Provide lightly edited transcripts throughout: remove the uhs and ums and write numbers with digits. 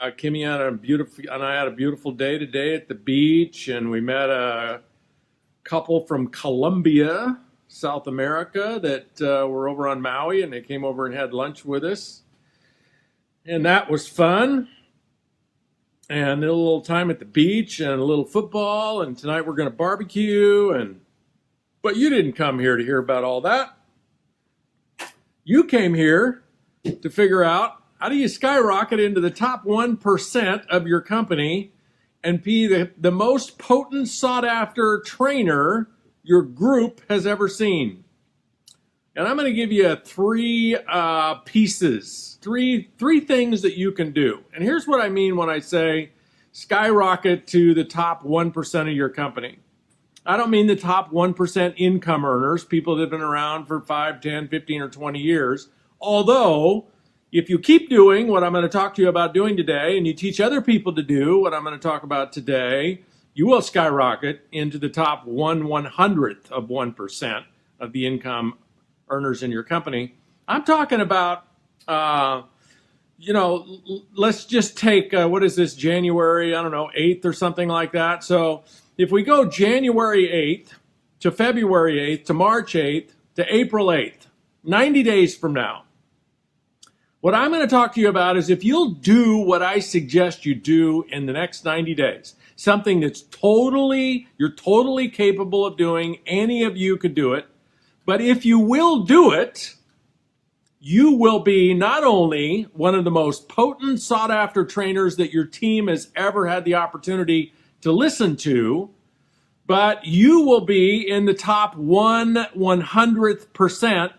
Kimmy and I had a beautiful day today at the beach, and we met a couple from Colombia, South America, that were over on Maui, and they came over and had lunch with us, and that was fun. And a little time at the beach and a little football, and tonight we're going to barbecue. But you didn't come here to hear about all that. You came here to figure out, how do you skyrocket into the top 1% of your company and be the most potent, sought-after trainer your group has ever seen? And I'm going to give you three pieces, three things that you can do. And here's what I mean when I say skyrocket to the top 1% of your company. I don't mean the top 1% income earners, people that have been around for 5, 10, 15, or 20 years. Although, if you keep doing what I'm going to talk to you about doing today, and you teach other people to do what I'm going to talk about today, you will skyrocket into the top 1/100th of 1% of the income earners in your company. I'm talking about, let's just take, what is this, January, 8th or something like that. So if we go January 8th to February 8th to March 8th to April 8th, 90 days from now, what I'm going to talk to you about is if you'll do what I suggest you do in the next 90 days, something that's you're totally capable of doing, any of you could do it, but if you will do it, you will be not only one of the most potent, sought-after trainers that your team has ever had the opportunity to listen to, but you will be in the top 1/100th percent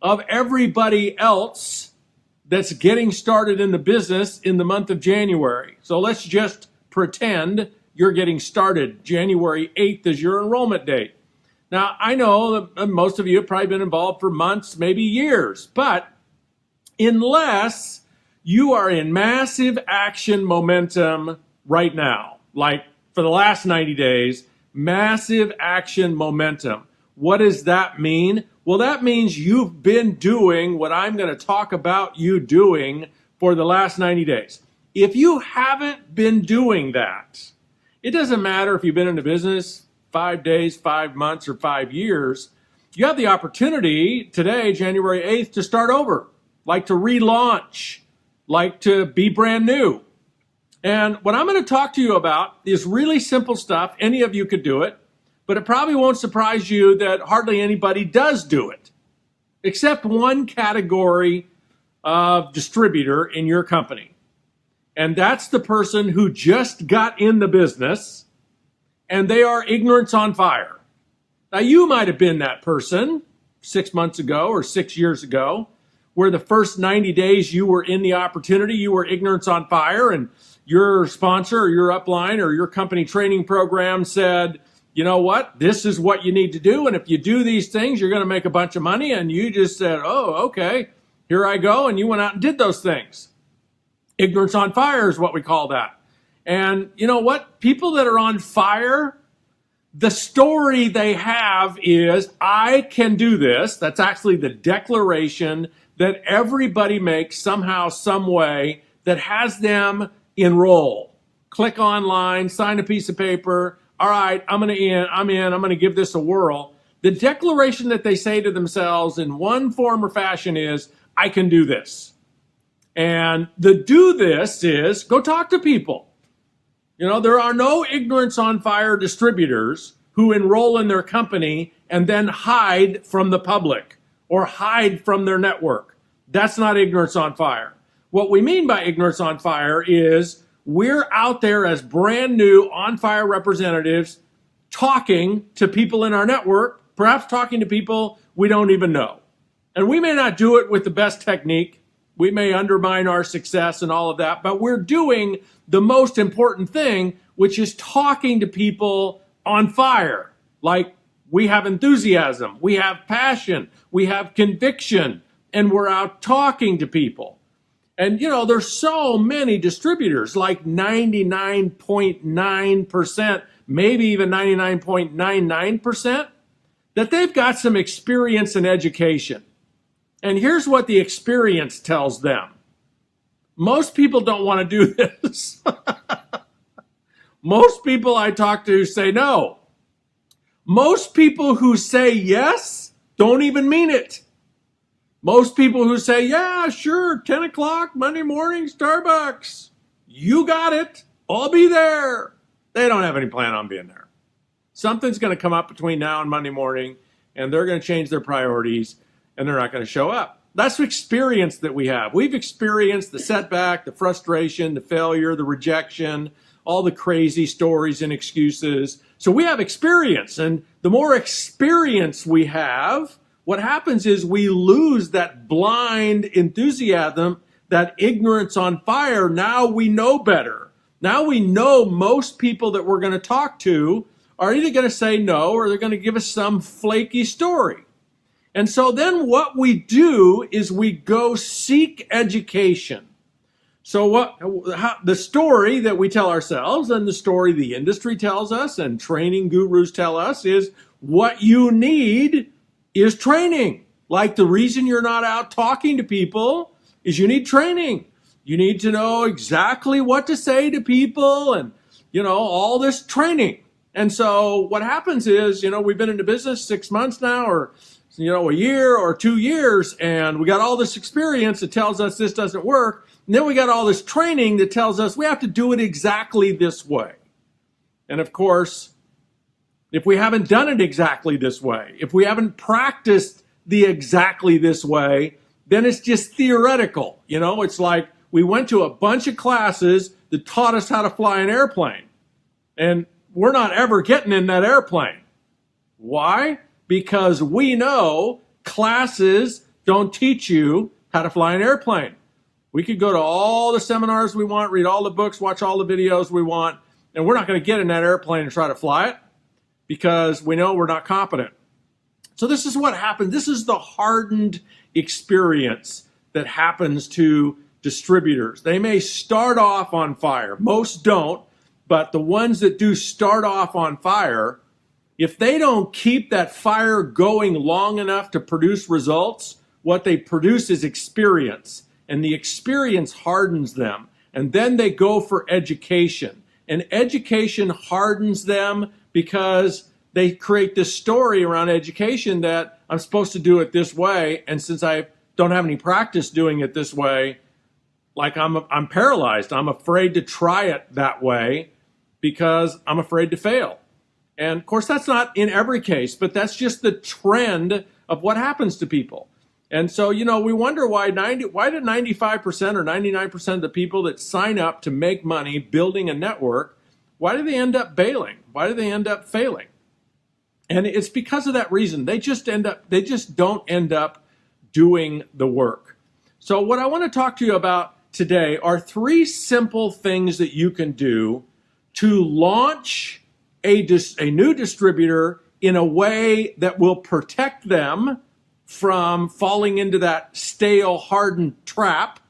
of everybody else that's getting started in the business in the month of January. So let's just pretend you're getting started. January 8th is your enrollment date. Now, I know that most of you have probably been involved for months, maybe years, but unless you are in massive action momentum right now, like for the last 90 days, massive action momentum. What does that mean? Well, that means you've been doing what I'm going to talk about you doing for the last 90 days. If you haven't been doing that, it doesn't matter if you've been in the business 5 days, 5 months, or 5 years, you have the opportunity today, January 8th, to start over, like to relaunch, like to be brand new. And what I'm going to talk to you about is really simple stuff. Any of you could do it. But it probably won't surprise you that hardly anybody does do it, except one category of distributor in your company. And that's the person who just got in the business, and they are ignorance on fire. Now, you might have been that person 6 months ago or 6 years ago, where the first 90 days you were in the opportunity, you were ignorance on fire, and your sponsor or your upline or your company training program said, you know what, this is what you need to do, and if you do these things, you're going to make a bunch of money, and you just said, oh, okay, here I go, and you went out and did those things. Ignorance on fire is what we call that. And you know what? People that are on fire, the story they have is, I can do this. That's actually the declaration that everybody makes somehow, some way, that has them enroll. Click online, sign a piece of paper. All right, I'm going to give this a whirl. The declaration that they say to themselves in one form or fashion is, I can do this. And the do this is, go talk to people. You know, there are no ignorance on fire distributors who enroll in their company and then hide from the public or hide from their network. That's not ignorance on fire. What we mean by ignorance on fire is, we're out there as brand new on-fire representatives talking to people in our network, perhaps talking to people we don't even know. And we may not do it with the best technique. We may undermine our success and all of that, but we're doing the most important thing, which is talking to people on fire. Like, we have enthusiasm, we have passion, we have conviction, and we're out talking to people. And, you know, there's so many distributors, like 99.9%, maybe even 99.99%, that they've got some experience and education. And here's what the experience tells them. Most people don't want to do this. Most people I talk to say no. Most people who say yes don't even mean it. Most people who say, yeah, sure, 10 o'clock, Monday morning, Starbucks. You got it. I'll be there. They don't have any plan on being there. Something's going to come up between now and Monday morning, and they're going to change their priorities, and they're not going to show up. That's the experience that we have. We've experienced the setback, the frustration, the failure, the rejection, all the crazy stories and excuses. So we have experience, and the more experience we have, what happens is we lose that blind enthusiasm, that ignorance on fire. Now we know better. Now we know most people that we're going to talk to are either going to say no or they're going to give us some flaky story. And so then what we do is we go seek education. So the story that we tell ourselves and the story the industry tells us and training gurus tell us is what you need is training. Like the reason you're not out talking to people is you need training. You need to know exactly what to say to people and, all this training. And so what happens is, we've been into business 6 months now or, a year or 2 years, and we got all this experience that tells us this doesn't work. And then we got all this training that tells us we have to do it exactly this way. And of course, if we haven't done it exactly this way, if we haven't practiced the exactly this way, then it's just theoretical. It's like we went to a bunch of classes that taught us how to fly an airplane. And we're not ever getting in that airplane. Why? Because we know classes don't teach you how to fly an airplane. We could go to all the seminars we want, read all the books, watch all the videos we want, and we're not going to get in that airplane and try to fly it because we know we're not competent. So this is what happened. This is the hardened experience that happens to distributors. They may start off on fire. Most don't, but the ones that do start off on fire, if they don't keep that fire going long enough to produce results, what they produce is experience. And the experience hardens them. And then they go for education. And education hardens them because they create this story around education that I'm supposed to do it this way. And since I don't have any practice doing it this way, like I'm paralyzed. I'm afraid to try it that way because I'm afraid to fail. And of course, that's not in every case, but that's just the trend of what happens to people. And so, we wonder why did 95% or 99% of the people that sign up to make money building a network, why do they end up bailing? Why do they end up failing? And it's because of that reason. They just don't end up doing the work. So what I want to talk to you about today are 3 simple things that you can do to launch a new distributor in a way that will protect them from falling into that stale, hardened trap,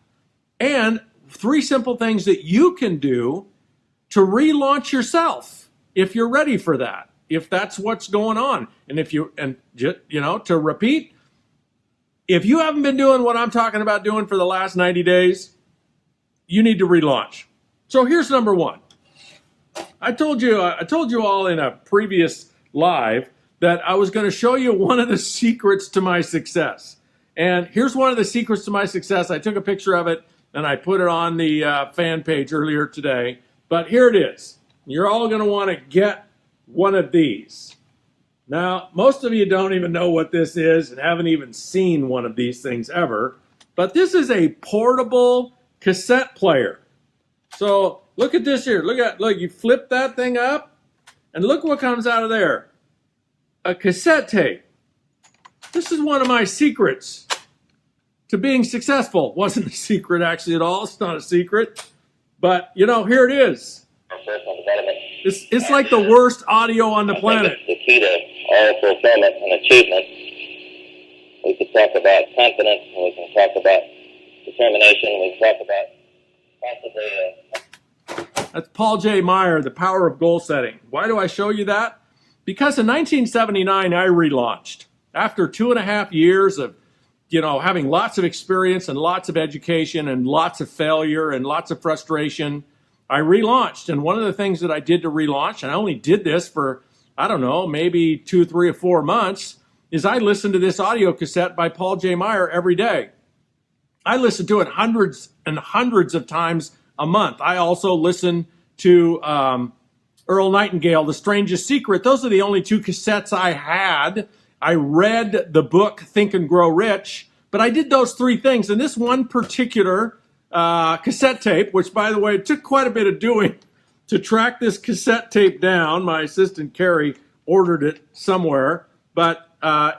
and 3 simple things that you can do to relaunch yourself if you're ready for that, if that's what's going on. And to repeat, if you haven't been doing what I'm talking about doing for the last 90 days, you need to relaunch. So here's number 1. I told you all in a previous live that I was going to show you one of the secrets to my success. And here's one of the secrets to my success. I took a picture of it and I put it on the fan page earlier today. But here it is. You're all going to want to get one of these. Now, most of you don't even know what this is and haven't even seen one of these things ever. But this is a portable cassette player. So look at this here. Look, you flip that thing up and look what comes out of there. A cassette tape. This is one of my secrets to being successful. Wasn't a secret actually at all. It's not a secret. But, here it is. It's like the worst audio on the planet. The key to all fulfillment and achievement. We could talk about confidence, and we can talk about determination, we can talk about possibly... That's Paul J. Meyer, The Power of Goal Setting. Why do I show you that? Because in 1979, I relaunched. After 2.5 years of having lots of experience and lots of education and lots of failure and lots of frustration, I relaunched. And one of the things that I did to relaunch, and I only did this for, I don't know, maybe 2, 3, or 4 months, is I listened to this audio cassette by Paul J. Meyer every day. I listen to it hundreds and hundreds of times a month. I also listen to Earl Nightingale, The Strangest Secret. Those are the only 2 cassettes I had. I read the book Think and Grow Rich, but I did those 3 things. And this one particular cassette tape, which, by the way, it took quite a bit of doing to track this cassette tape down. My assistant, Carrie, ordered it somewhere. But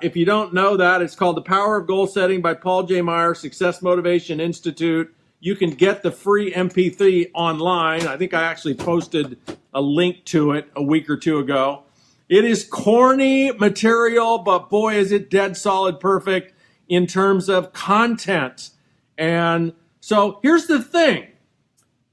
if you don't know that, it's called The Power of Goal Setting by Paul J. Meyer, Success Motivation Institute. You can get the free MP3 online. I think I actually posted a link to it a week or 2 ago. It is corny material, but boy, is it dead solid perfect in terms of content. And so here's the thing,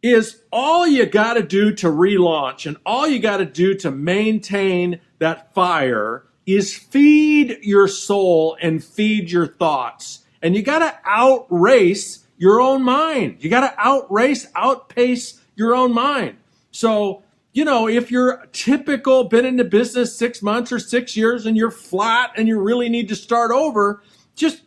is all you got to do to relaunch and all you got to do to maintain that fire is feed your soul and feed your thoughts. And you got to outrace your own mind. You got to outpace your own mind. So, if you're typical, been in the business 6 months or 6 years and you're flat and you really need to start over, just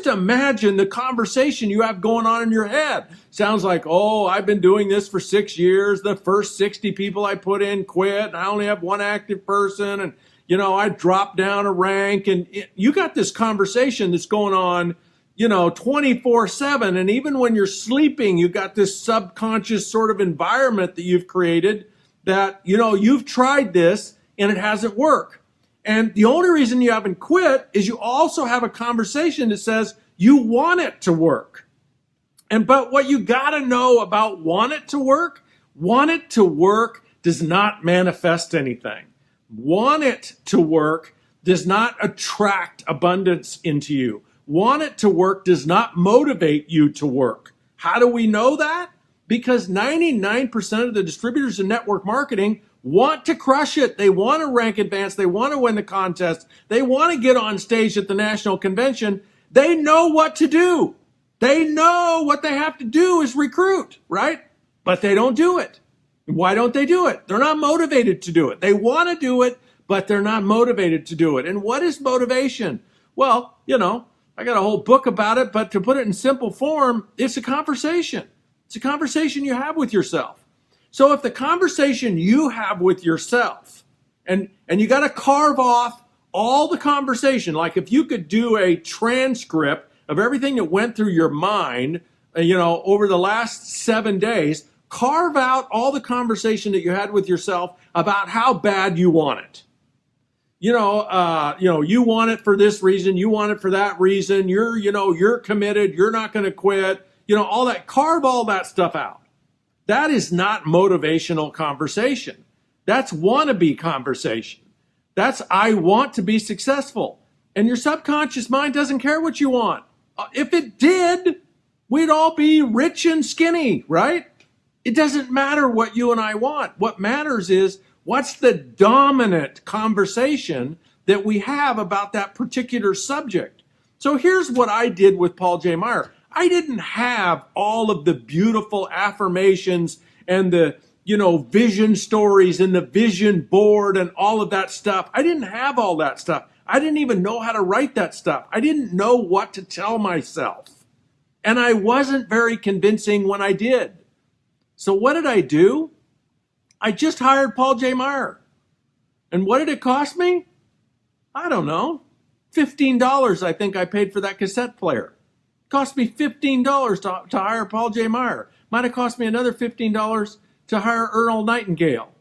imagine the conversation you have going on in your head. Sounds like, oh, I've been doing this for 6 years. The first 60 people I put in quit. And I only have 1 active person. And, I dropped down a rank. And you got this conversation that's going on 24/7. And even when you're sleeping, you got this subconscious sort of environment that you've created that, you've tried this and it hasn't worked. And the only reason you haven't quit is you also have a conversation that says you want it to work. But what you got to know about want it to work does not manifest anything. Want it to work does not attract abundance into you. Want it to work does not motivate you to work. How do we know that? Because 99% of the distributors in network marketing want to crush it. They want to rank advance. They want to win the contest. They want to get on stage at the national convention. They know what to do. They know what they have to do is recruit, right? But they don't do it. Why don't they do it? They're not motivated to do it. They want to do it, but they're not motivated to do it. And what is motivation? Well, I got a whole book about it, but to put it in simple form, it's a conversation. It's a conversation you have with yourself. So if the conversation you have with yourself, and you got to carve off all the conversation, like if you could do a transcript of everything that went through your mind, over the last 7 days, carve out all the conversation that you had with yourself about how bad you want it. You want it for this reason, you want it for that reason, you're committed, you're not going to quit, all that, carve all that stuff out. That is not motivational conversation. That's wannabe conversation. That's I want to be successful. And your subconscious mind doesn't care what you want. If it did, we'd all be rich and skinny, right? It doesn't matter what you and I want. What matters is what's the dominant conversation that we have about that particular subject. So here's what I did with Paul J. Meyer. I didn't have all of the beautiful affirmations and the, vision stories and the vision board and all of that stuff. I didn't have all that stuff. I didn't even know how to write that stuff. I didn't know what to tell myself. And I wasn't very convincing when I did. So what did I do? I just hired Paul J. Meyer. And what did it cost me? I don't know. $15 I think I paid for that cassette player. It cost me $15 to hire Paul J. Meyer. Might have cost me another $15 to hire Earl Nightingale.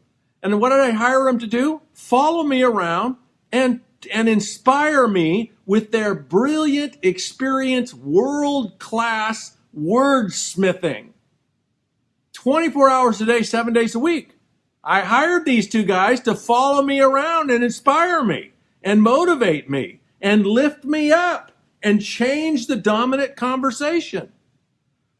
And what did I hire them to do? Follow me around and inspire me with their brilliant experience, world-class wordsmithing. 24 hours a day, 7 days a week. I hired these 2 guys to follow me around and inspire me and motivate me and lift me up and change the dominant conversation.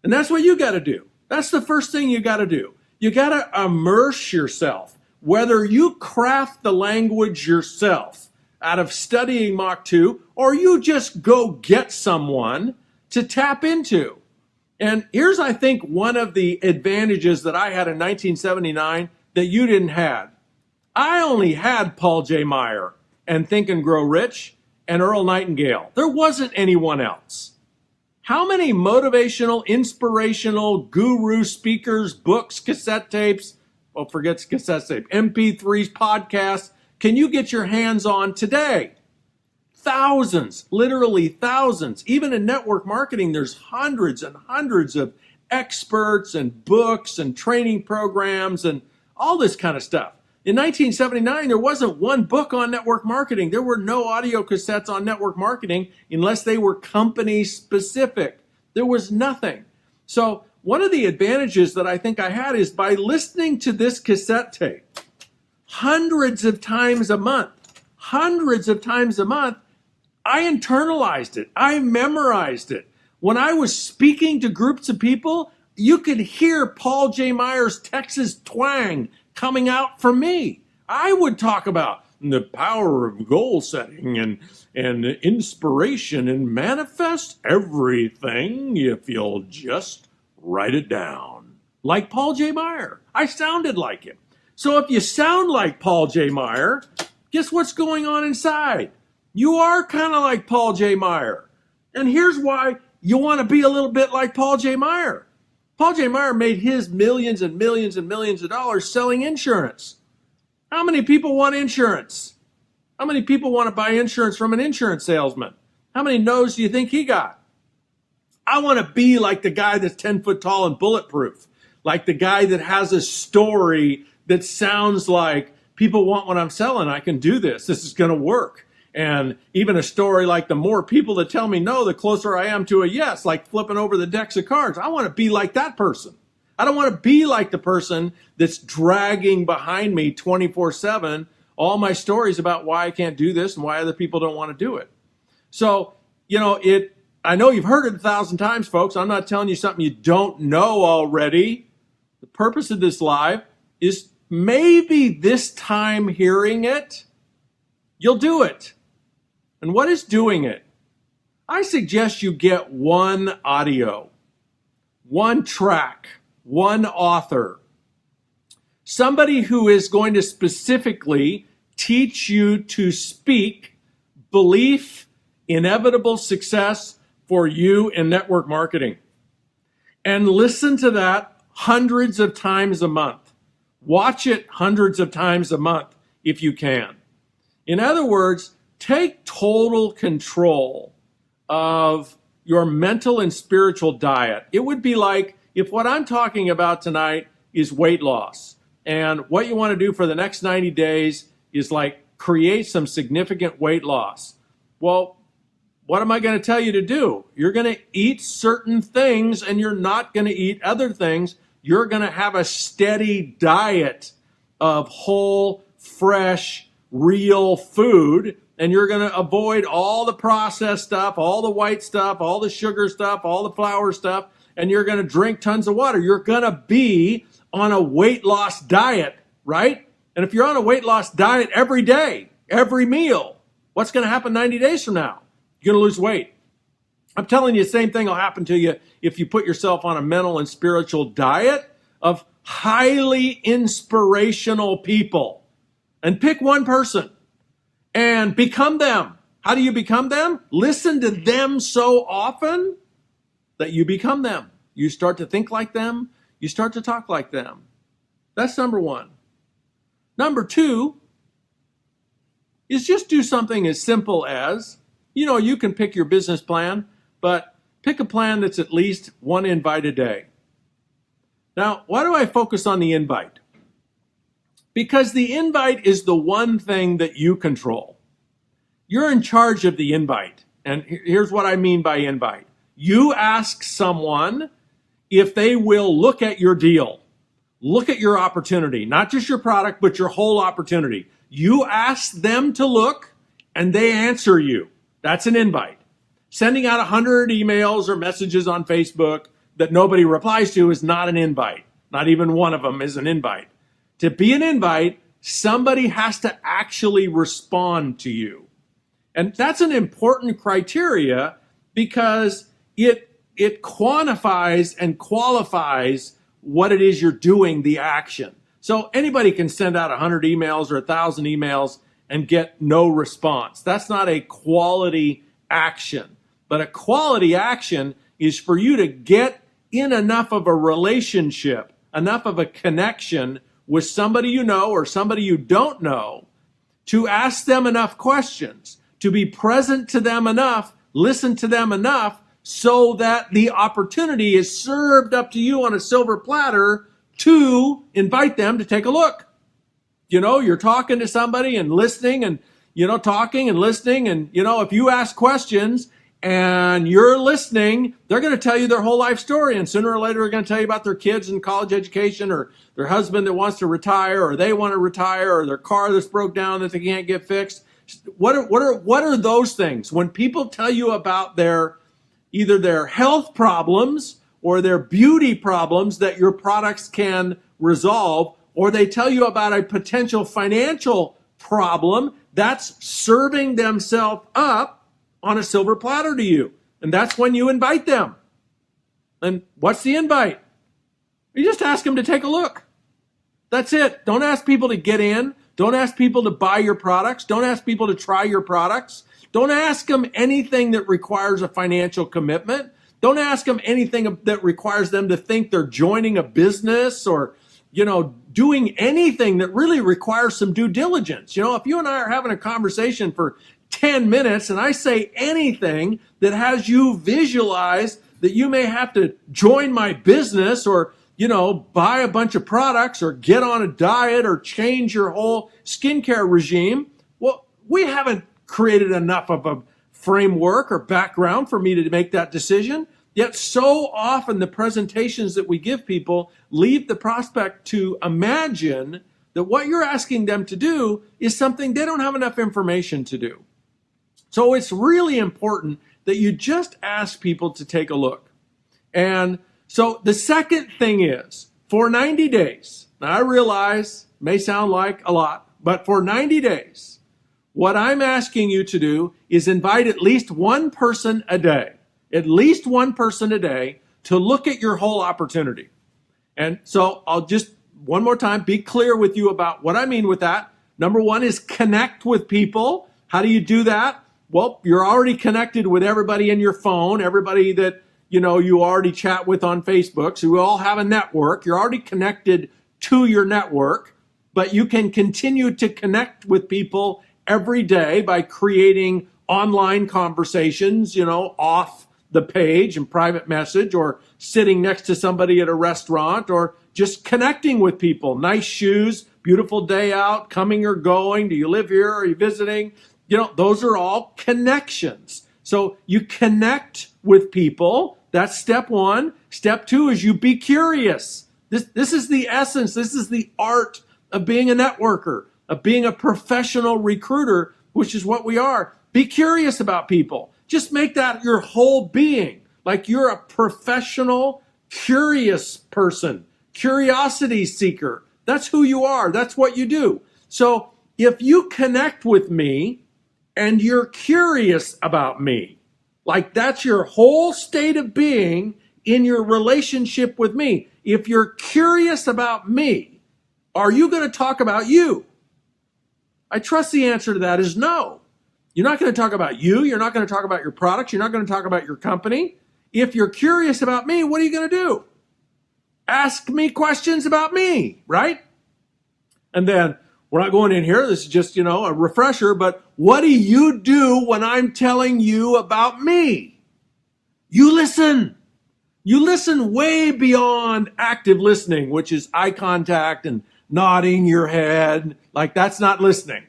And that's what you got to do. That's the first thing you got to do. You got to immerse yourself, whether you craft the language yourself. out of studying Mach 2, or you just go get someone to tap into. And here's, I think, one of the advantages that I had in 1979 that you didn't have. I only had Paul J. Meyer and Think and Grow Rich and Earl Nightingale. There wasn't anyone else. How many motivational, inspirational, guru speakers, books, cassette tapes, well, forget cassette tape, MP3s, podcasts, can you get your hands on today? Thousands, literally thousands. Even in network marketing, there's hundreds and hundreds of experts and books and training programs and all this kind of stuff. In 1979, there wasn't one book on network marketing. There were no audio cassettes on network marketing unless they were company specific. There was nothing. So one of the advantages that I think I had is by listening to this cassette tape hundreds of times a month, I internalized it. I memorized it. When I was speaking to groups of people, you could hear Paul J. Meyer's Texas twang coming out from me. I would talk about the power of goal setting and inspiration and manifest everything if you'll just write it down. Like Paul J. Meyer. I sounded like him. So if you sound like Paul J. Meyer, guess what's going on inside? You are kind of like Paul J. Meyer. And here's why you want to be a little bit like Paul J. Meyer. Paul J. Meyer made his millions and millions and millions of dollars selling insurance. How many people want insurance? How many people want to buy insurance from an insurance salesman? How many no's do you think he got? I want to be like the guy that's 10 foot tall and bulletproof. Like the guy that has a story that sounds like people want what I'm selling. I can do this. This is going to work. And even a story like the more people that tell me no, the closer I am to a yes, like flipping over the decks of cards. I want to be like that person. I don't want to be like the person that's dragging behind me 24/7 all my stories about why I can't do this and why other people don't want to do it. So, I know you've heard it 1,000 times, folks. I'm not telling you something you don't know already. The purpose of this live is maybe this time hearing it, you'll do it. And what is doing it? I suggest you get one audio, one track, one author, somebody who is going to specifically teach you to speak belief, inevitable success for you in network marketing. And listen to that hundreds of times a month. Watch it hundreds of times a month if you can. In other words, take total control of your mental and spiritual diet. It would be like if what I'm talking about tonight is weight loss, and what you want to do for the next 90 days is like create some significant weight loss. Well, what am I going to tell you to do? You're going to eat certain things and you're not going to eat other things. You're going to have a steady diet of whole, fresh, real food, and you're going to avoid all the processed stuff, all the white stuff, all the sugar stuff, all the flour stuff, and you're going to drink tons of water. You're going to be on a weight loss diet, right? And if you're on a weight loss diet every day, every meal, what's going to happen 90 days from now? You're going to lose weight. I'm telling you, the same thing will happen to you if you put yourself on a mental and spiritual diet of highly inspirational people. And pick one person and become them. How do you become them? Listen to them so often that you become them. You start to think like them. You start to talk like them. That's number one. Number two is just do something as simple as, you can pick your business plan, but pick a plan that's at least one invite a day. Now, why do I focus on the invite? Because the invite is the one thing that you control. You're in charge of the invite. And here's what I mean by invite. You ask someone if they will look at your deal, look at your opportunity, not just your product, but your whole opportunity. You ask them to look and they answer you. That's an invite. Sending out 100 emails or messages on Facebook that nobody replies to is not an invite. Not even one of them is an invite. To be an invite, somebody has to actually respond to you. And that's an important criteria because it quantifies and qualifies what it is you're doing, the action. So anybody can send out 100 emails or 1,000 emails and get no response. That's not a quality action. But a quality action is for you to get in enough of a relationship, enough of a connection with somebody you know or somebody you don't know, to ask them enough questions, to be present to them enough, listen to them enough, so that the opportunity is served up to you on a silver platter to invite them to take a look. You know, you're talking to somebody and listening and, talking and listening. And, if you ask questions and you're listening, they're going to tell you their whole life story. And sooner or later, they're going to tell you about their kids and college education, or their husband that wants to retire, or they want to retire, or their car that's broke down that they can't get fixed. What are those things? When people tell you about either their health problems or their beauty problems that your products can resolve, or they tell you about a potential financial problem, that's serving themselves up on a silver platter to you. And that's when you invite them. And what's the invite? You just ask them to take a look. That's it. Don't ask people to get in. Don't ask people to buy your products. Don't ask people to try your products. Don't ask them anything that requires a financial commitment. Don't ask them anything that requires them to think they're joining a business or, doing anything that really requires some due diligence. If you and I are having a conversation for 10 minutes and I say anything that has you visualize that you may have to join my business or, buy a bunch of products or get on a diet or change your whole skincare regime, well, we haven't created enough of a framework or background for me to make that decision. Yet so often the presentations that we give people leave the prospect to imagine that what you're asking them to do is something they don't have enough information to do. So it's really important that you just ask people to take a look. And so the second thing is, for 90 days, now I realize it may sound like a lot, but for 90 days, what I'm asking you to do is invite at least one person a day to look at your whole opportunity. And so I'll just one more time be clear with you about what I mean with that. Number one is connect with people. How do you do that? Well, you're already connected with everybody in your phone, everybody that you already chat with on Facebook. So we all have a network. You're already connected to your network, but you can continue to connect with people every day by creating online conversations, off the page and private message, or sitting next to somebody at a restaurant, or just connecting with people. Nice shoes, beautiful day out, coming or going. Do you live here? Are you visiting? Those are all connections. So you connect with people. That's step one. Step two is you be curious. This is the essence. This is the art of being a networker, of being a professional recruiter, which is what we are. Be curious about people. Just make that your whole being. Like you're a professional, curious person, curiosity seeker. That's who you are. That's what you do. So if you connect with me and you're curious about me, like that's your whole state of being in your relationship with me. If you're curious about me, are you going to talk about you? I trust the answer to that is no. You're not going to talk about you. You're not going to talk about your products. You're not going to talk about your company. If you're curious about me, what are you going to do? Ask me questions about me, right? And then we're not going in here. This is just, a refresher. But what do you do when I'm telling you about me? You listen. You listen way beyond active listening, which is eye contact and nodding your head. Like that's not listening.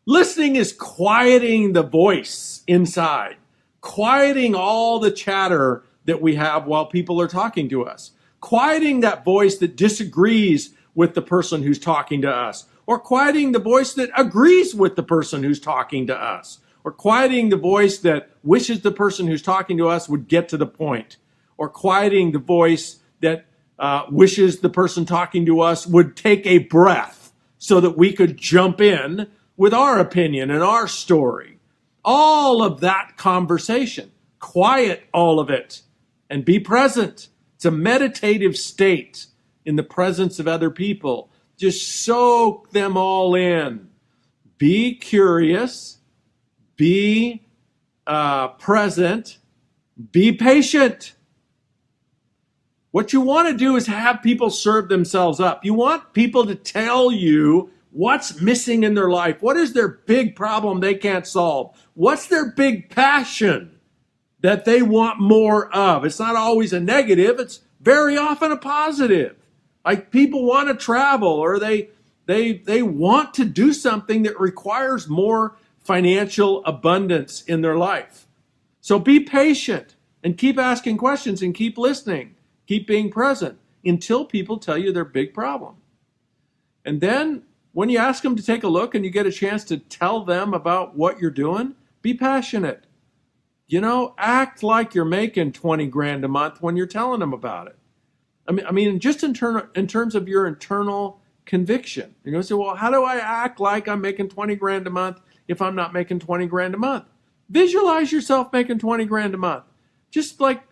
Listening is quieting the voice inside, quieting all the chatter that we have while people are talking to us, quieting that voice that disagrees with the person who's talking to us, or quieting the voice that agrees with the person who's talking to us, or quieting the voice that wishes the person who's talking to us would get to the point, or quieting the voice that wishes the person talking to us would take a breath so that we could jump in with our opinion and our story. all of that conversation. Quiet all of it and be present. It's a meditative state in the presence of other people. Just soak them all in. Be curious. Be present. Be patient. What you want to do is have people serve themselves up. You want people to tell you what's missing in their life. What is their big problem they can't solve? What's their big passion that they want more of? It's not always a negative. It's very often a positive. Like people want to travel, or they want to do something that requires more financial abundance in their life. So be patient and keep asking questions and keep listening. Keep being present until people tell you their big problem. And then when you ask them to take a look and you get a chance to tell them about what you're doing, be passionate. You know, act like you're making 20 grand a month when you're telling them about it. I mean, just in terms of your internal conviction. You're going to say, well, how do I act like I'm making 20 grand a month if I'm not making 20 grand a month? Visualize yourself making 20 grand a month. Just like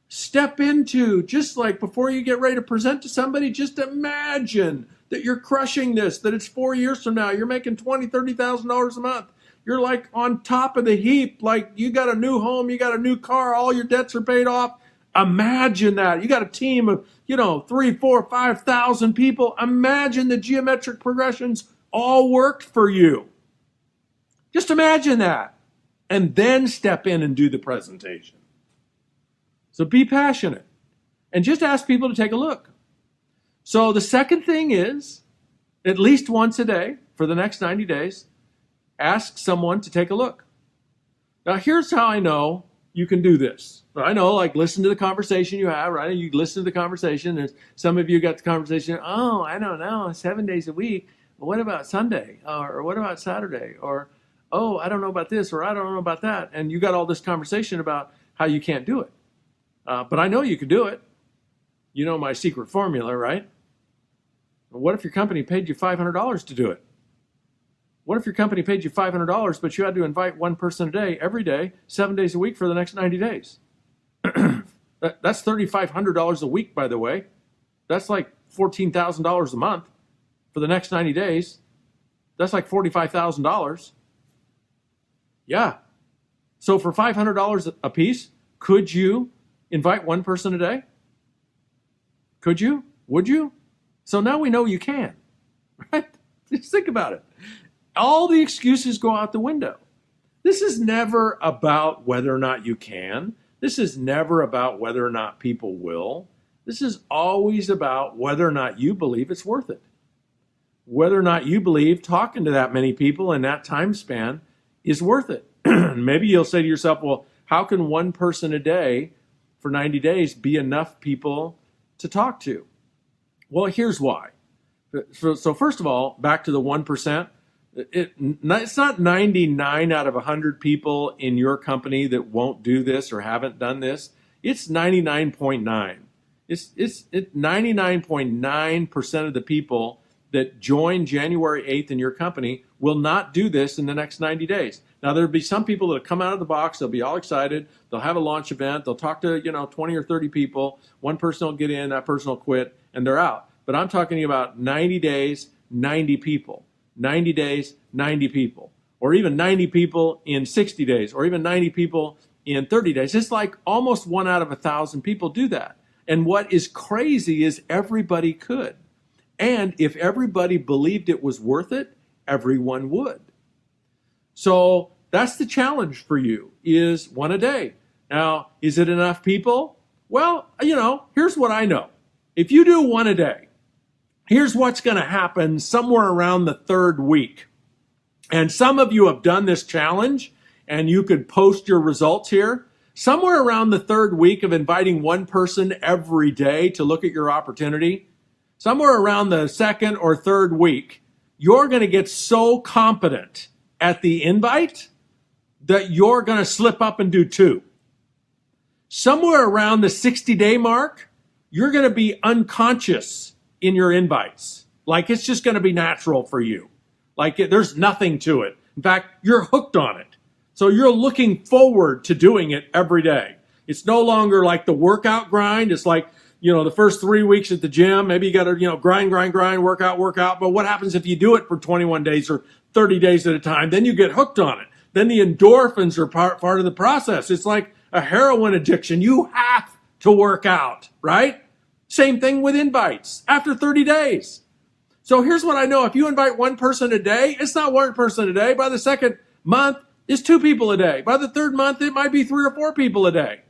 step into, just like before you get ready to present to somebody, just imagine that you're crushing this, that it's 4 years from now, you're making $20,000, $30,000 a month. You're like on top of the heap, like you got a new home, you got a new car, all your debts are paid off. Imagine that. You got a team of, 3,000, 4,000, 5,000 people. Imagine the geometric progressions all worked for you. Just imagine that. And then step in and do the presentation. So be passionate and just ask people to take a look. So the second thing is, at least once a day for the next 90 days, ask someone to take a look. Now, here's how I know you can do this. I know, like, listen to the conversation you have, right? You listen to the conversation. There's some of you got the conversation, oh, I don't know, 7 days a week. Well, what about Sunday? Or what about Saturday? Or, oh, I don't know about this, or I don't know about that. And you got all this conversation about how you can't do it. But I know you can do it. You know my secret formula, right? What if your company paid you $500 to do it? What if your company paid you $500, but you had to invite one person a day, every day, 7 days a week for the next 90 days? That's $3,500 a week, by the way. That's like $14,000 a month for the next 90 days. That's like $45,000. Yeah. So for $500 a piece, could you invite one person a day? Could you? Would you? So now we know you can, right? Just think about it. All the excuses go out the window. This is never about whether or not you can. This is never about whether or not people will. This is always about whether or not you believe it's worth it. Whether or not you believe talking to that many people in that time span is worth it. Maybe you'll say to yourself, well, how can one person a day for 90 days be enough people to talk to? Well, here's why. So first of all, back to the 1%. It's not 99 out of 100 people in your company that won't do this or haven't done this. It's 99.9. It's 99.9% of the people that join January 8th in your company will not do this in the next 90 days. Now, there'll be some people that come out of the box. They'll be all excited. They'll have a launch event. They'll talk to 20 or 30 people. One person will get in, that person will quit, and they're out. But I'm talking about 90 days, 90 people. 90 days, 90 people, or even 90 people in 60 days, or even 90 people in 30 days. It's like almost 1 out of 1,000 people do that. And what is crazy is everybody could. And if everybody believed it was worth it, everyone would. So that's the challenge for you, is one a day. Now, is it enough people? Well, here's what I know. If you do one a day, here's what's going to happen somewhere around the third week. And some of you have done this challenge, and you could post your results here. Somewhere around the third week of inviting one person every day to look at your opportunity, somewhere around the second or third week, you're going to get so competent at the invite that you're going to slip up and do 2. Somewhere around the 60-day mark, you're going to be unconscious in your invites. Like it's just going to be natural for you. Like there's nothing to it. In fact, you're hooked on it. So you're looking forward to doing it every day. It's no longer like the workout grind. It's like, the first 3 weeks at the gym, maybe you got to, grind, workout. But what happens if you do it for 21 days or 30 days at a time? Then you get hooked on it. Then the endorphins are part of the process. It's like a heroin addiction. You have to work out, right? Same thing with invites after 30 days. So here's what I know. If you invite one person a day, it's not one person a day. By the second month, it's 2 people a day. By the third month, it might be 3 or 4 people a day.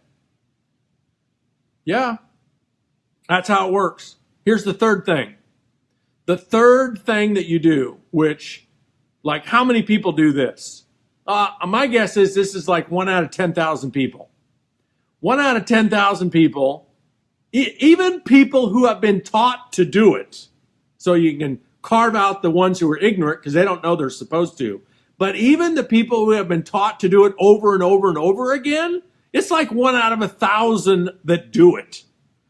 Yeah, that's how it works. Here's the third thing. The third thing that you do, which, like, how many people do this? My guess is this is like 1 out of 10,000 people. 1 out of 10,000 people, even people who have been taught to do it. So you can carve out the ones who are ignorant because they don't know they're supposed to. But even the people who have been taught to do it over and over and over again, it's like 1 out of 1,000 that do it.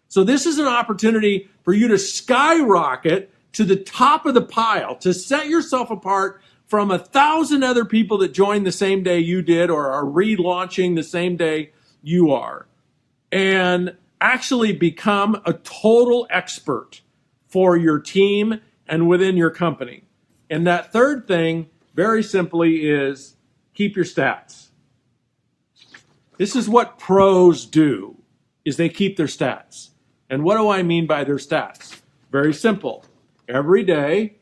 So this is an opportunity for you to skyrocket to the top of the pile, to set yourself apart from 1,000 other people that joined the same day you did or are relaunching the same day you are, and actually become a total expert for your team and within your company. And that third thing, very simply, is keep your stats. This is what pros do, is they keep their stats. And what do I mean by their stats? Very simple. Every day,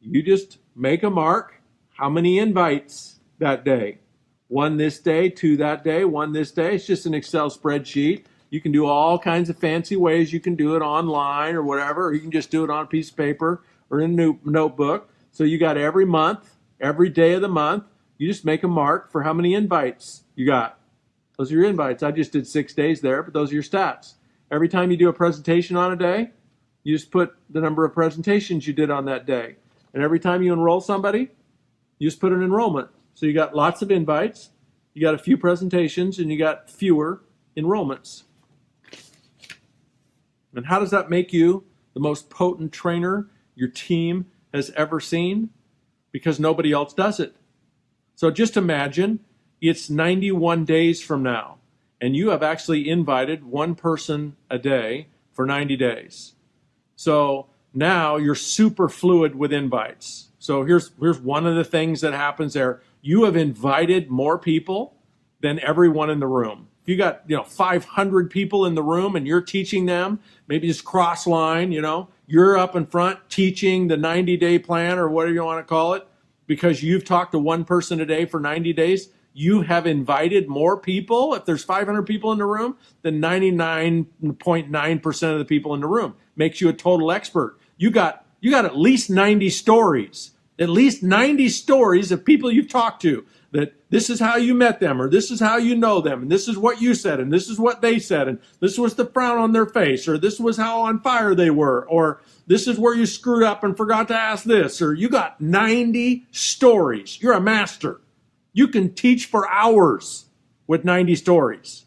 you just make a mark, how many invites that day. 1 this day, 2 that day, 1 this day. It's just an Excel spreadsheet. You can do all kinds of fancy ways. You can do it online or whatever, or you can just do it on a piece of paper or in a notebook. So you got every month, every day of the month, you just make a mark for how many invites you got. Those are your invites. I just did 6 days there, but those are your stats. Every time you do a presentation on a day, you just put the number of presentations you did on that day. And every time you enroll somebody, you just put an enrollment. So you got lots of invites, you got a few presentations, and you got fewer enrollments. And how does that make you the most potent trainer your team has ever seen? Because nobody else does it. So just imagine it's 91 days from now, and you have actually invited one person a day for 90 days. So now you're super fluid with invites. So here's one of the things that happens there. You have invited more people than everyone in the room. If you got 500 people in the room and you're teaching them, maybe just cross line, you're up in front teaching the 90-day plan or whatever you want to call it, because you've talked to one person a day for 90 days, you have invited more people, if there's 500 people in the room, than 99.9% of the people in the room. Makes you a total expert. You got at least 90 stories. At least 90 stories of people you've talked to, that this is how you met them, or this is how you know them, and this is what you said, and this is what they said, and this was the frown on their face, or this was how on fire they were, or this is where you screwed up and forgot to ask this, or you got 90 stories. You're a master. You can teach for hours with 90 stories.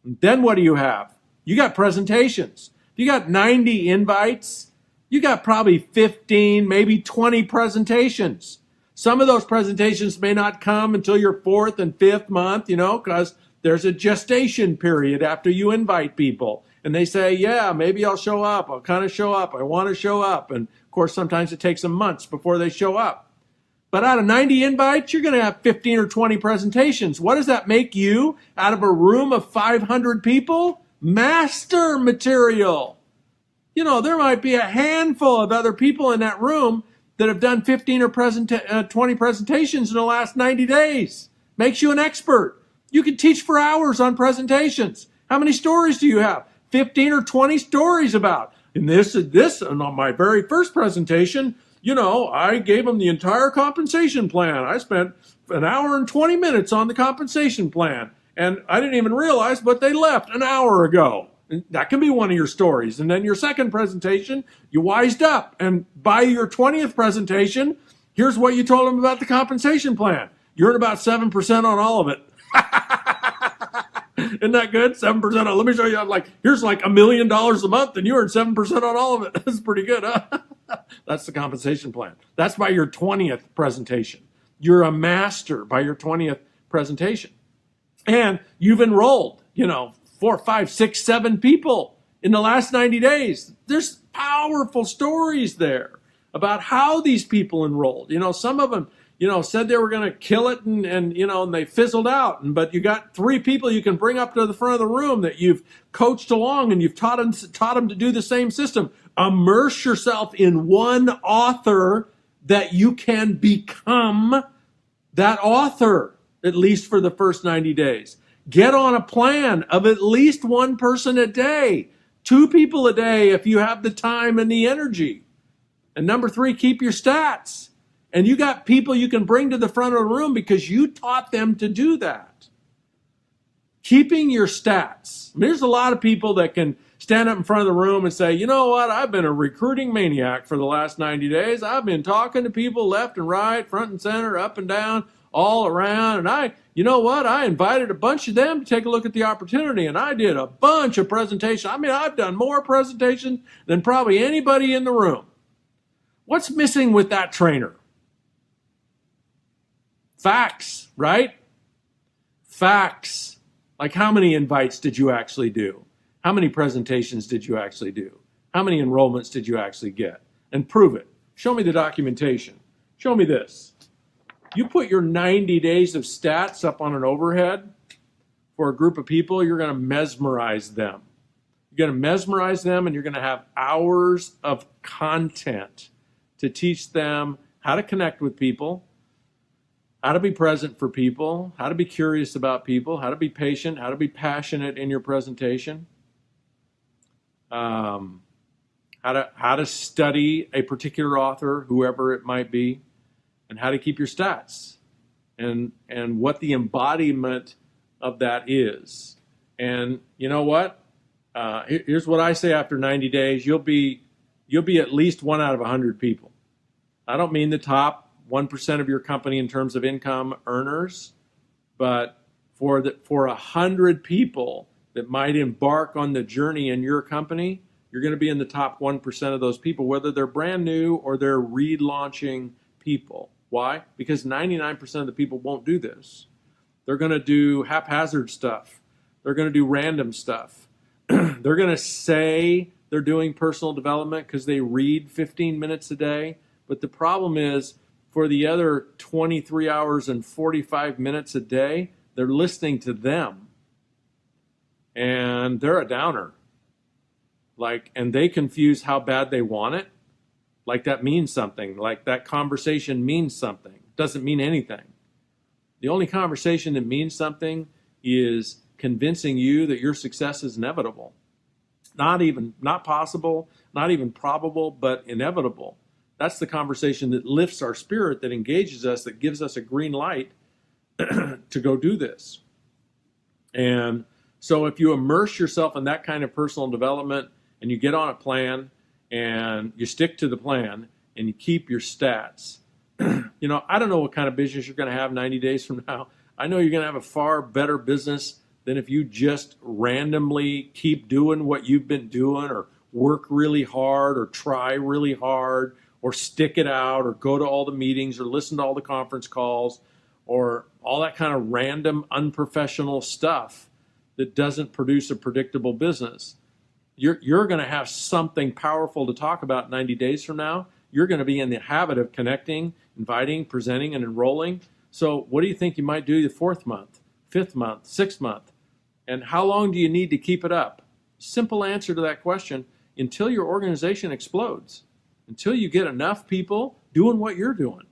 And then what do you have? You got presentations. If you got 90 invites, you got probably 15, maybe 20 presentations. Some of those presentations may not come until your 4th and 5th month, because there's a gestation period after you invite people. And they say, yeah, maybe I'll show up. I'll kind of show up. I want to show up. And of course, sometimes it takes them months before they show up. But out of 90 invites, you're going to have 15 or 20 presentations. What does that make you out of a room of 500 people? Master material. There might be a handful of other people in that room that have done 15 or 20 presentations in the last 90 days. Makes you an expert. You can teach for hours on presentations. How many stories do you have? 15 or 20 stories about. And and on my very first presentation, I gave them the entire compensation plan. I spent an hour and 20 minutes on the compensation plan. And I didn't even realize, but they left an hour ago. And that can be one of your stories. And then your second presentation, you wised up. And by your 20th presentation, here's what you told them about the compensation plan. You earn about 7% on all of it. Isn't that good? 7% on, let me show you, here's like $1 million a month and you earn 7% on all of it. That's pretty good, huh? That's the compensation plan. That's by your 20th presentation. You're a master by your 20th presentation. And you've enrolled, 4, 5, 6, 7 people in the last 90 days. There's powerful stories there about how these people enrolled. Some of them, said they were going to kill it and they fizzled out. But you got 3 people you can bring up to the front of the room that you've coached along and you've taught them to do the same system. Immerse yourself in one author that you can become that author, at least for the first 90 days. Get on a plan of at least 1 person a day, 2 people a day if you have the time and the energy. And number 3, keep your stats. And you got people you can bring to the front of the room because you taught them to do that. Keeping your stats. There's a lot of people that can stand up in front of the room and say, you know what, I've been a recruiting maniac for the last 90 days. I've been talking to people left and right, front and center, up and down, all around. And I invited a bunch of them to take a look at the opportunity. And I did a bunch of presentations. I've done more presentations than probably anybody in the room. What's missing with that trainer? Facts, right? Facts. Like, how many invites did you actually do? How many presentations did you actually do? How many enrollments did you actually get? And prove it. Show me the documentation. Show me this. You put your 90 days of stats up on an overhead for a group of people, you're going to mesmerize them. You're going to mesmerize them, and you're going to have hours of content to teach them how to connect with people, how to be present for people, how to be curious about people, how to be patient, how to be passionate in your presentation, how to study a particular author, whoever it might be, and how to keep your stats, and what the embodiment of that is. And you know what? Here's what I say after 90 days: you'll be at least 1 out of 100 people. I don't mean the top 1% of your company in terms of income earners, but for 100 people that might embark on the journey in your company, you're going to be in the top 1% of those people, whether they're brand new or they're relaunching people. Why? Because 99% of the people won't do this. They're going to do haphazard stuff. They're going to do random stuff. They're going to say they're doing personal development because they read 15 minutes a day. But the problem is, for the other 23 hours and 45 minutes a day, they're listening to them. And they're a downer. And they confuse how bad they want it. Like that means something. Like that conversation means something. It doesn't mean anything. The only conversation that means something is convincing you that your success is inevitable. Not possible, not even probable, but inevitable. That's the conversation that lifts our spirit, that engages us, that gives us a green light to go do this. And so if you immerse yourself in that kind of personal development and you get on a plan and you stick to the plan and you keep your stats, I don't know what kind of business you're going to have 90 days from now. I know you're going to have a far better business than if you just randomly keep doing what you've been doing, or work really hard, or try really hard, or stick it out, or go to all the meetings, or listen to all the conference calls, or all that kind of random, unprofessional stuff that doesn't produce a predictable business. You're going to have something powerful to talk about 90 days from now. You're going to be in the habit of connecting, inviting, presenting, and enrolling. So what do you think you might do the 4th month, 5th month, 6th month? And how long do you need to keep it up? Simple answer to that question: until your organization explodes. Until you get enough people doing what you're doing.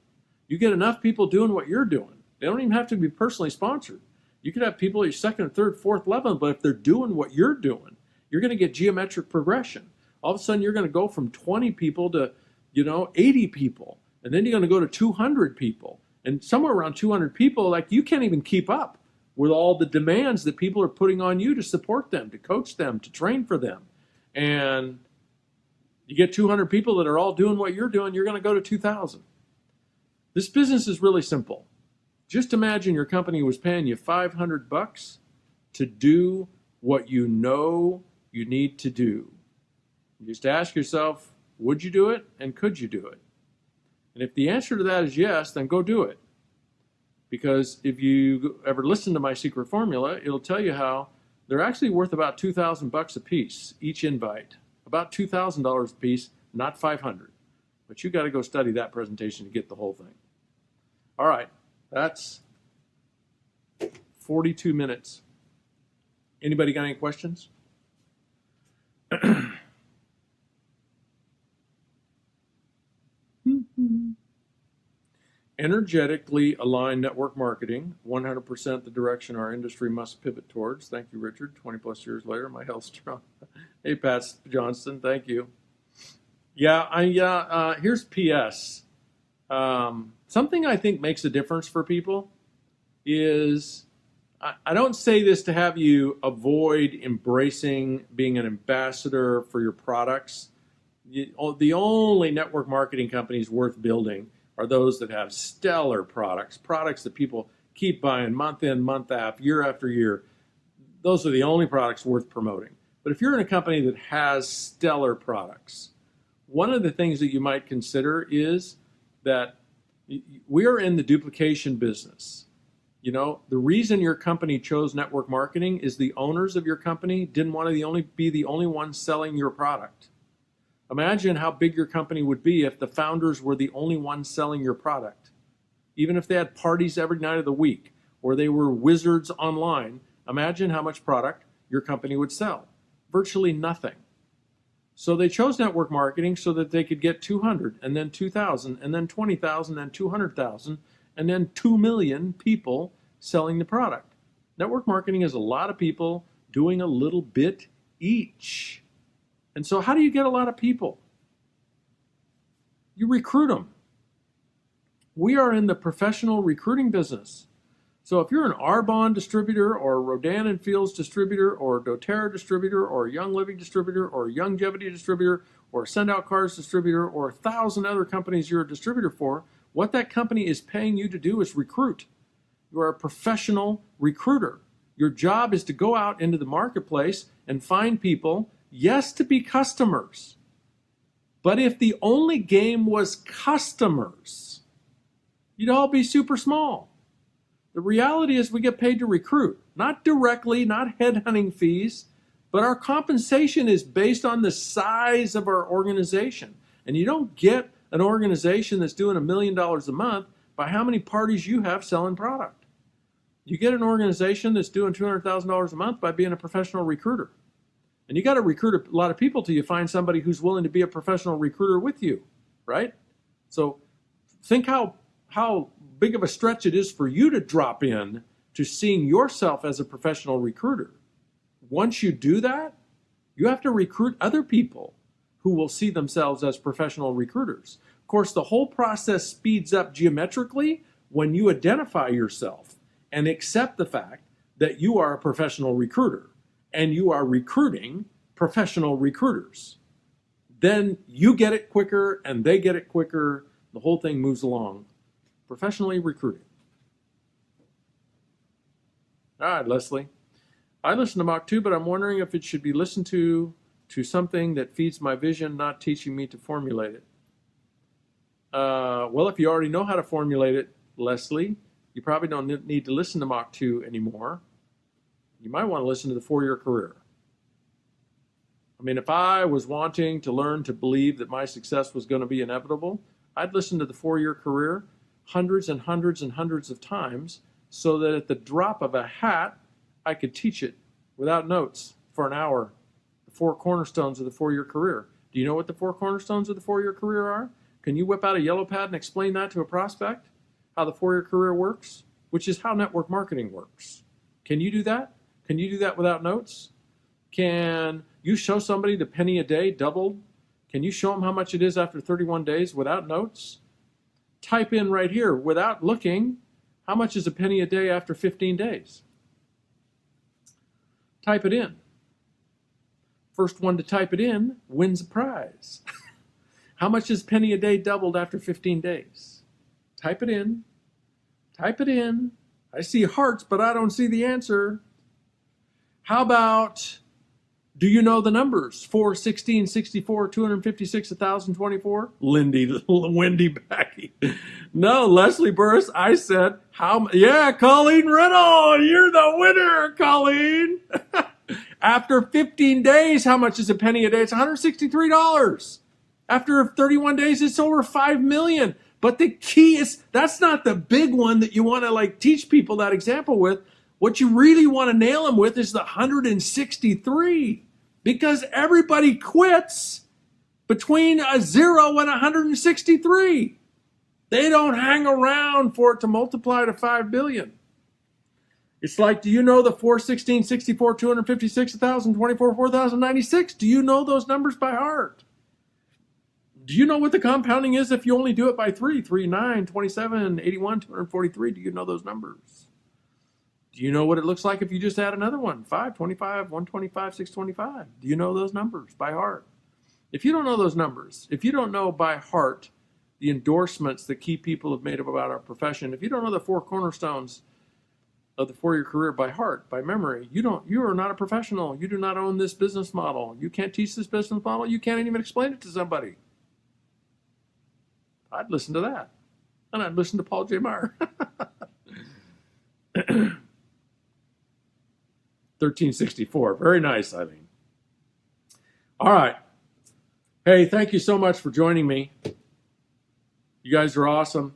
You get enough people doing what you're doing. They don't even have to be personally sponsored. You could have people at your 2nd, 3rd, 4th level, but if they're doing what you're doing, you're going to get geometric progression. All of a sudden, you're going to go from 20 people to, 80 people. And then you're going to go to 200 people. And somewhere around 200 people, you can't even keep up with all the demands that people are putting on you to support them, to coach them, to train for them. And you get 200 people that are all doing what you're doing, you're going to go to 2,000. This business is really simple. Just imagine your company was paying you $500 to do what you know you need to do. Just ask yourself, would you do it, and could you do it? And if the answer to that is yes, then go do it. Because if you ever listen to my secret formula, it'll tell you how they're actually worth about $2,000 a piece, each invite. About $2,000 a piece, not $500. But you got to go study that presentation to get the whole thing. All right, that's 42 minutes. Anybody got any questions? Energetically aligned network marketing, 100% the direction our industry must pivot towards. Thank you, Richard. 20 plus years later, my health's strong. Hey, Pat Johnston, thank you. Yeah, here's PS. Something I think makes a difference for people is, I don't say this to have you avoid embracing being an ambassador for your products. The only network marketing companies worth building are those that have stellar products that people keep buying month in, month out, year after year. Those are the only products worth promoting. But if you're in a company that has stellar products, one of the things that you might consider is that we are in the duplication business. You know, the reason your company chose network marketing is the owners of your company didn't want to be the only ones selling your product. Imagine how big your company would be if the founders were the only ones selling your product. Even if they had parties every night of the week, or they were wizards online, imagine how much product your company would sell. Virtually nothing. So they chose network marketing so that they could get 200, and then 2,000, and then 20,000, and 200,000, and then 2 million people selling the product. Network marketing is a lot of people doing a little bit each. And so how do you get a lot of people? You recruit them. We are in the professional recruiting business. So if you're an Arbonne distributor or a Rodan and Fields distributor or a doTERRA distributor or a Young Living distributor or a Youngevity distributor or a Send Out Cars distributor or 1,000 other companies you're a distributor for, what that company is paying you to do is recruit. You are a professional recruiter. Your job is to go out into the marketplace and find people, yes, to be customers. But if the only game was customers, you'd all be super small. The reality is we get paid to recruit, not directly, not headhunting fees, but our compensation is based on the size of our organization. And you don't get an organization that's doing $1 million a month by how many parties you have selling product. You get an organization that's doing $200,000 a month by being a professional recruiter. And you got to recruit a lot of people till you find somebody who's willing to be a professional recruiter with you, right? So think how big of a stretch it is for you to drop in to seeing yourself as a professional recruiter. Once you do that, you have to recruit other people who will see themselves as professional recruiters. Of course, the whole process speeds up geometrically when you identify yourself and accept the fact that you are a professional recruiter and you are recruiting professional recruiters. Then you get it quicker and they get it quicker. The whole thing moves along. Professionally recruiting. All right, Leslie. I listen to Mach 2, but I'm wondering if it should be listened to something that feeds my vision, not teaching me to formulate it. Well, if you already know how to formulate it, Leslie, you probably don't need to listen to Mach 2 anymore. You might want to listen to the 4-year career. I mean, if I was wanting to learn to believe that my success was going to be inevitable, I'd listen to the 4-year career hundreds and hundreds and hundreds of times so that at the drop of a hat, I could teach it without notes for an hour. The 4 cornerstones of the 4-year career. Do you know what the 4 cornerstones of the 4-year career are? Can you whip out a yellow pad and explain that to a prospect? How the 4-year career works? Which is how network marketing works. Can you do that? Can you do that without notes? Can you show somebody the penny a day doubled? Can you show them how much it is after 31 days without notes? Type in right here, without looking, how much is a penny a day after 15 days? Type it in. First one to type it in wins a prize. How much is penny a day doubled after 15 days? Type it in. Type it in. I see hearts, but I don't see the answer. How about, do you know the numbers? 4, 16, 64, 256, 1,024? Wendy Backy. No, Leslie Burris, I said, yeah, Colleen Riddle, you're the winner, Colleen. After 15 days, how much is a penny a day? It's $163. After 31 days, it's over $5 million. But the key is, that's not the big one that you want to like teach people that example with. What you really want to nail them with is the 163, because everybody quits between a 0 and 163. They don't hang around for it to multiply to 5 billion. It's like, do you know the 4, 16, 64, 256, 1,000, 24, 4,096? Do you know those numbers by heart? Do you know what the compounding is if you only do it by 3? 3, 9, 27, 81, 243. Do you know those numbers? Do you know what it looks like if you just add another one? 5, 25, 125, 625. Do you know those numbers by heart? If you don't know those numbers, if you don't know by heart the endorsements that key people have made about our profession, if you don't know the 4 cornerstones of the 4-year career by heart, by memory, you are not a professional. You do not own this business model. You can't teach this business model. You can't even explain it to somebody. I'd listen to that. And I'd listen to Paul J. Meyer. 1364. Very nice, Eileen. All right. Hey, thank you so much for joining me. You guys are awesome.